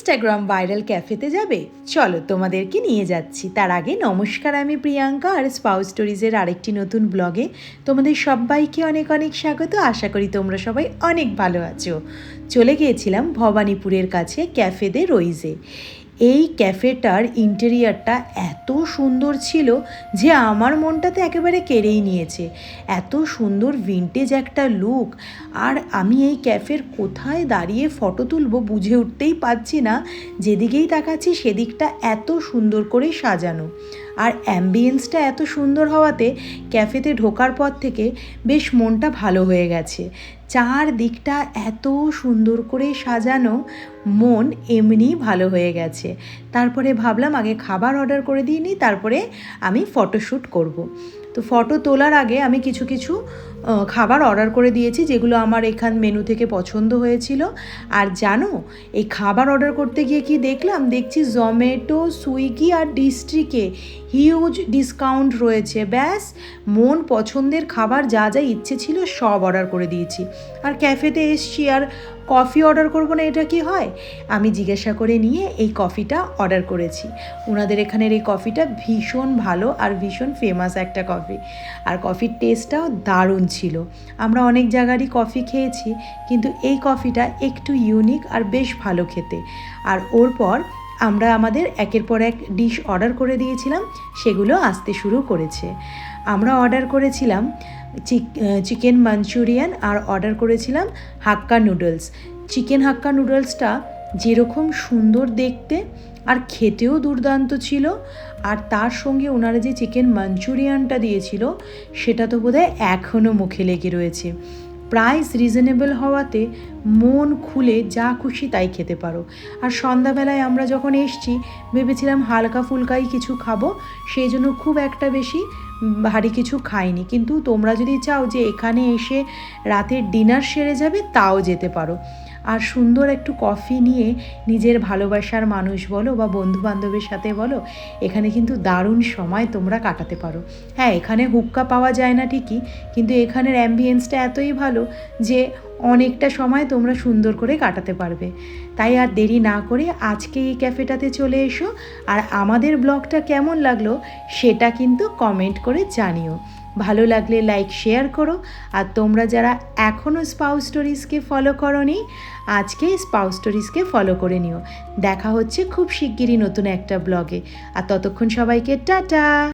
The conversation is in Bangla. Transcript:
ইনস্টাগ্রাম ভাইরাল ক্যাফেতে যাবে? চলো তোমাদেরকে নিয়ে যাচ্ছি। তার আগে নমস্কার, আমি প্রিয়াঙ্কা আর স্পাউস স্টোরিজের আরেকটি নতুন ব্লগে তোমাদের সবাইকে অনেক অনেক স্বাগত। আশা করি তোমরা সবাই অনেক ভালো আছো। চলে গিয়েছিলাম ভবানীপুরের কাছে ক্যাফে দে রোইজে। এই ক্যাফেটার ইন্টেরিয়ারটা এত সুন্দর ছিল যে আমার মনটাতে একেবারে কেড়েই নিয়েছে। এত সুন্দর ভিন্টেজ একটা লুক। আর আমি এই ক্যাফের কোথায় দাঁড়িয়ে ফটো তুলবো বুঝে উঠতেই পারছি না। যেদিকেই তাকাচ্ছি সেদিকটা এত সুন্দর করে সাজানো, আর অ্যাম্বিয়েন্সটা এত সুন্দর হওয়াতে ক্যাফেতে ঢোকার পর থেকে বেশ মনটা ভালো হয়ে গেছে। চারদিকটা এত সুন্দর করে সাজানো, মন এমনি ভালো হয়ে গেছে। তারপরে ভাবলাম আগে খাবার অর্ডার করে দিয়ে নিই, তারপরে আমি ফটোশ্যুট করব। তো ফটো তোলার আগে আমি কিছু কিছু খাবার অর্ডার করে দিয়েছি, যেগুলো আমার এখান মেনু থেকে পছন্দ হয়েছিল। আর জানো, এই খাবার অর্ডার করতে গিয়ে কি দেখলাম, দেখছি জোম্যাটো, সুইগি আর ডিস্ট্রিক্টে হিউজ ডিসকাউন্ট রয়েছে। ব্যাস মন পছন্দের খাবার যা যা ইচ্ছে ছিল সব অর্ডার করে দিয়েছি। আর ক্যাফেতে এসছি আর কফি অর্ডার করবো না, এটা কি হয়? আমি জিজ্ঞাসা করে নিয়ে এই কফিটা অর্ডার করেছি। ওনাদের এখানের এই কফিটা ভীষণ ভালো আর ভীষণ ফেমাস একটা কফি। আর কফির টেস্টটাও দারুণ ছিল। আমরা অনেক জায়গারই কফি খেয়েছি, কিন্তু এই কফিটা একটু ইউনিক আর বেশ ভালো খেতে। আর ওর পর আমরা আমাদের একের পর এক ডিশ অর্ডার করে দিয়েছিলাম, সেগুলো আসতে শুরু করেছে। আমরা অর্ডার করেছিলাম চিকেন মাঞ্চুরিয়ান আর অর্ডার করেছিলাম হাক্কা নুডলস। চিকেন হাক্কা নুডলসটা যেরকম সুন্দর দেখতে আর খেতেও দুর্দান্ত ছিল, আর তার সঙ্গে ওনারা যে চিকেন মাঞ্চুরিয়ানটা দিয়েছিল সেটা তো বোধহয় এখনও মুখে লেগে রয়েছে। প্রাইস রিজনেবল হওয়াতে মন খুলে যা খুশি তাই খেতে পারো। আর সন্ধ্যাবেলায় আমরা যখন এসছি ভেবেছিলাম হালকা ফুলকাই কিছু খাবো, সেই জন্য খুব একটা বেশি ভারী কিছু খাইনি। কিন্তু তোমরা যদি চাও যে এখানে এসে রাতের ডিনার সেরে যাবে, তাও যেতে পারো। আর সুন্দর একটু কফি নিয়ে নিজের ভালোবাসার মানুষ বলো বা বন্ধুবান্ধবের সাথে বলো, এখানে কিন্তু দারুণ সময় তোমরা কাটাতে পারো। হ্যাঁ, এখানে হুক্কা পাওয়া যায় না ঠিকই, কিন্তু এখানের অ্যাম্বিয়েন্সটা এতই ভালো যে অনেকটা সময় তোমরা সুন্দর করে কাটাতে পারবে। তাই আর দেরি না করে আজকে এই ক্যাফেটাতে চলে এসো। আর আমাদের ব্লগটা কেমন লাগলো সেটা কিন্তু কমেন্ট করে জানিও। ভালো লাগলে লাইক শেয়ার করো। আর তোমরা যারা এখনও স্পাউস স্টোরিজকে ফলো করোনি, আজকে স্পাউস স্টোরিজকে ফলো করে নিও। দেখা হচ্ছে খুব শিগগিরই নতুন একটা ব্লগে। আর ততক্ষণ সবাইকে টাটা।